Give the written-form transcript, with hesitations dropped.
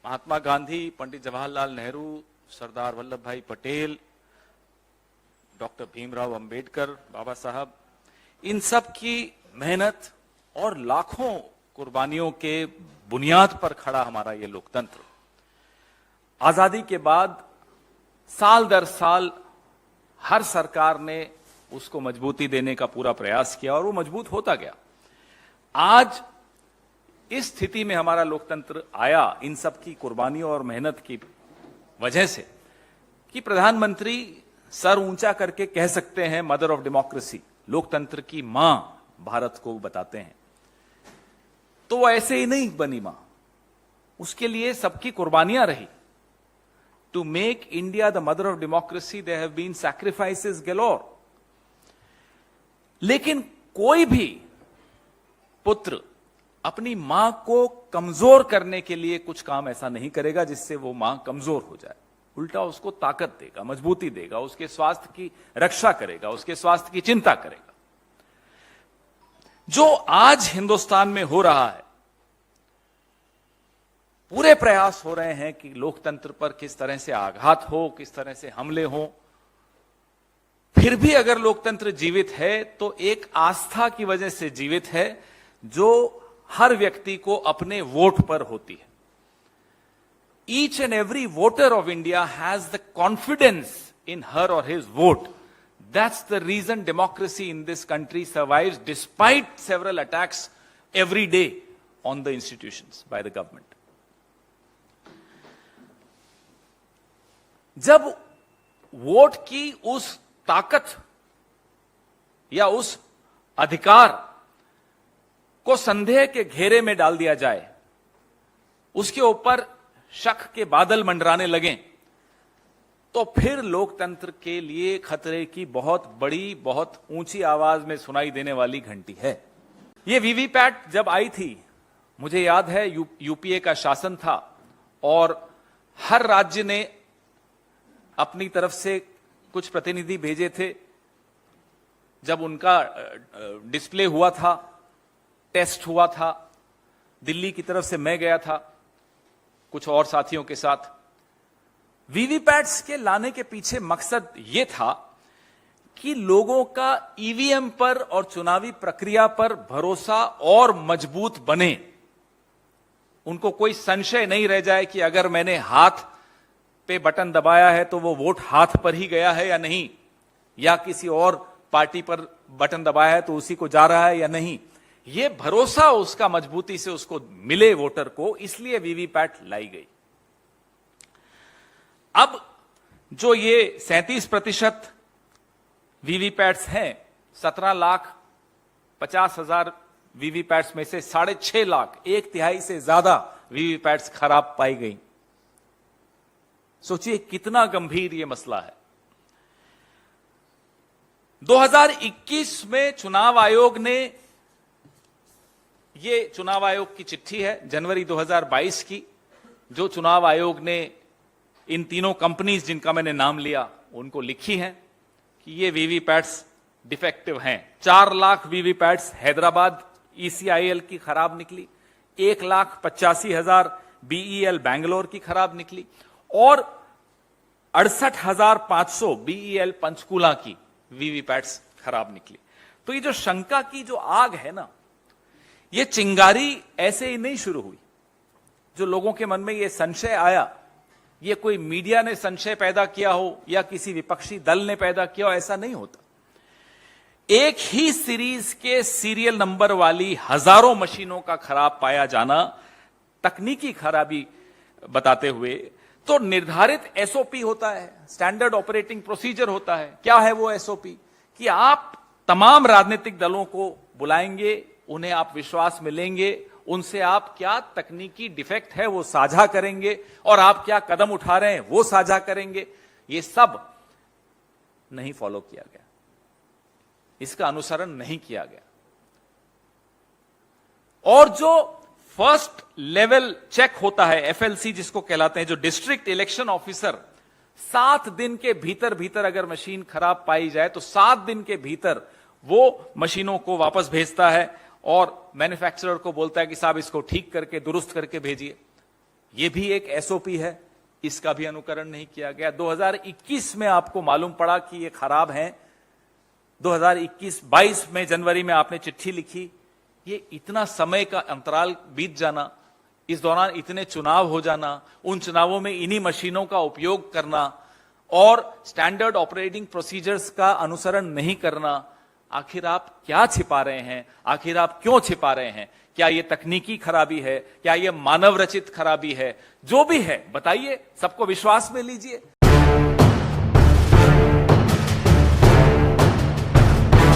महात्मा गांधी, पंडित जवाहरलाल नेहरू, सरदार वल्लभ भाई पटेल, डॉक्टर भीमराव अंबेडकर, बाबा साहब, इन सब की मेहनत और लाखों कुर्बानियों के बुनियाद पर खड़ा हमारा ये लोकतंत्र आजादी के बाद साल दर साल हर सरकार ने उसको मजबूती देने का पूरा प्रयास किया और वो मजबूत होता गया। आज इस स्थिति में हमारा लोकतंत्र आया इन सब की कुर्बानियों और मेहनत की वजह से कि प्रधानमंत्री सर ऊंचा करके कह सकते हैं मदर ऑफ डेमोक्रेसी, लोकतंत्र की मां भारत को बताते हैं। तो वो ऐसे ही नहीं बनी मां, उसके लिए सबकी कुर्बानियां रही। To make India the mother of democracy there have been sacrifices galore. लेकिन कोई भी पुत्र अपनी मां को कमजोर करने के लिए कुछ काम ऐसा नहीं करेगा जिससे वो मां कमजोर हो जाए। उल्टा उसको ताकत देगा, मजबूती देगा, उसके स्वास्थ्य की रक्षा करेगा, उसके स्वास्थ्य की चिंता करेगा। जो आज हिंदुस्तान में हो रहा है, पूरे प्रयास हो रहे हैं कि लोकतंत्र पर किस तरह से आघात हो, किस तरह से हमले हो। फिर भी अगर लोकतंत्र जीवित है तो एक आस्था की वजह से जीवित है जो हर व्यक्ति को अपने वोट पर होती है। Each and every voter of India has the confidence in her और his vote. That's the reason democracy in this country survives despite several attacks every day on the institutions by the government. जब vote की उस ताकत या उस अधिकार को संदेह के घेरे में डाल दिया जाए, उसके ऊपर शक के बादल मंडराने लगें, तो फिर लोकतंत्र के लिए खतरे की बहुत बड़ी, बहुत ऊंची आवाज में सुनाई देने वाली घंटी है। ये वीवीपैट जब आई थी, मुझे याद है यूपीए का शासन था और हर राज्य ने अपनी तरफ से कुछ प्रतिनिधि भेजे थे। जब उनका डिस्प्ले हुआ था, टेस्ट हुआ था, दिल्ली की तरफ से मैं गया था कुछ और साथियों के साथ। वीवीपैट्स के लाने के पीछे मकसद यह था कि लोगों का ईवीएम पर और चुनावी प्रक्रिया पर भरोसा और मजबूत बने। उनको कोई संशय नहीं रह जाए कि अगर मैंने हाथ पे बटन दबाया है तो वो वोट हाथ पर ही गया है या नहीं, या किसी और पार्टी पर बटन दबाया है तो उसी को जा रहा है या नहीं। ये भरोसा उसका मजबूती से उसको मिले वोटर को, इसलिए वीवीपैट लाई गई। अब जो ये 37% वीवीपैट्स हैं, 17,50,000 वीवीपैट्स में से 6.5 लाख, 1/3 से ज्यादा वीवीपैट्स खराब पाई गई। सोचिए कितना गंभीर यह मसला है। 2021 में चुनाव आयोग ने, ये चुनाव आयोग की चिट्ठी है जनवरी 2022 की, जो चुनाव आयोग ने इन तीनों कंपनीज जिनका मैंने नाम लिया उनको लिखी है कि ये वीवीपैट्स डिफेक्टिव हैं। 4 लाख वीवीपैट्स हैदराबाद ECIL की खराब निकली, 1,85,000 BEL बैंगलोर की खराब निकली और 68,500 BEL पंचकूला की वीवीपैट्स खराब निकली। तो ये जो शंका की जो आग है ना, ये चिंगारी ऐसे ही नहीं शुरू हुई। जो लोगों के मन में ये संशय आया, ये कोई मीडिया ने संशय पैदा किया हो या किसी विपक्षी दल ने पैदा किया हो, ऐसा नहीं होता। एक ही सीरीज के सीरियल नंबर वाली हजारों मशीनों का खराब पाया जाना, तकनीकी खराबी बताते हुए, तो निर्धारित एसओपी होता है, स्टैंडर्ड ऑपरेटिंग प्रोसीजर होता है। क्या है वो एसओपी? कि आप तमाम राजनीतिक दलों को बुलाएंगे, उन्हें आप विश्वास में लेंगे, उनसे आप क्या तकनीकी डिफेक्ट है वो साझा करेंगे और आप क्या कदम उठा रहे हैं वो साझा करेंगे। ये सब नहीं फॉलो किया गया, इसका अनुसरण नहीं किया गया। और जो फर्स्ट लेवल चेक होता है, FLC जिसको कहलाते हैं, जो डिस्ट्रिक्ट इलेक्शन ऑफिसर 7 दिन के भीतर भीतर अगर मशीन खराब पाई जाए तो 7 दिन के भीतर वो मशीनों को वापस भेजता है और मैन्युफैक्चरर को बोलता है कि साहब इसको ठीक करके दुरुस्त करके भेजिए। ये भी एक एसओपी है, इसका भी अनुकरण नहीं किया गया। 2021 में आपको मालूम पड़ा कि ये खराब है, 2021-22 में जनवरी में आपने चिट्ठी लिखी। ये इतना समय का अंतराल बीत जाना, इस दौरान इतने चुनाव हो जाना, उन चुनावों में इन्हीं मशीनों का उपयोग करना और स्टैंडर्ड ऑपरेटिंग प्रोसीजर्स का अनुसरण नहीं करना, आखिर आप क्या छिपा रहे हैं? आखिर आप क्यों छिपा रहे हैं? क्या ये तकनीकी खराबी है? क्या ये मानव रचित खराबी है? जो भी है बताइए, सबको विश्वास में लीजिए।